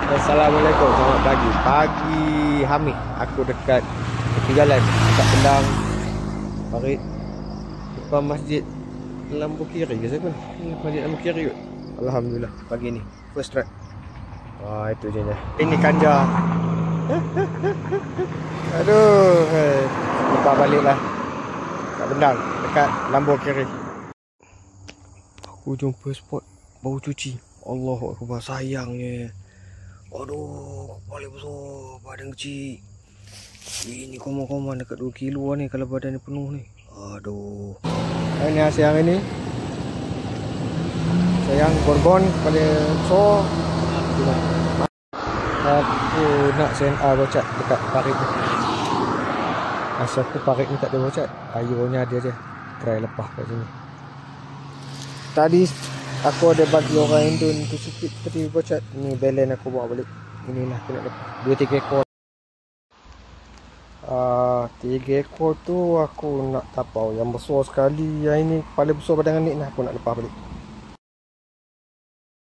Assalamualaikum, selamat pagi. Pagi Hamid, aku dekat tepi jalan, dekat Pendang Parit, depan masjid Lambu Kiri ke siapa ni? Masjid Lambu Kiri kot. Alhamdulillah, pagi ni first strike. Wah, itu je. Ini Kanja. Aduh, lepas balik lah kat Pendang, dekat Lambu Kiri. Aku jumpa spot bau cuci. Allahu Akbar, sayangnya. Aduh, kepala besar, badan kecil. Ini koma-koma dekat 2 kilo ni kalau badan ni penuh ni. Aduh. Ini hasil yang ini. Sayang gon-gon kepala besar. Aku nak CNA bocat dekat parit ni. Asal aku parit ni tak ada bocat. Ayunya ada je. Try lepas kat sini. Tadi aku ada bagi orang Indon tu sikit tadi bocat. Ni balance aku bawa balik. Inilah aku nak lepas 2-3 ekor. 3 ekor tu aku nak tapau. Yang besar sekali. Yang ini kepala besar badan ni aku nak lepas balik.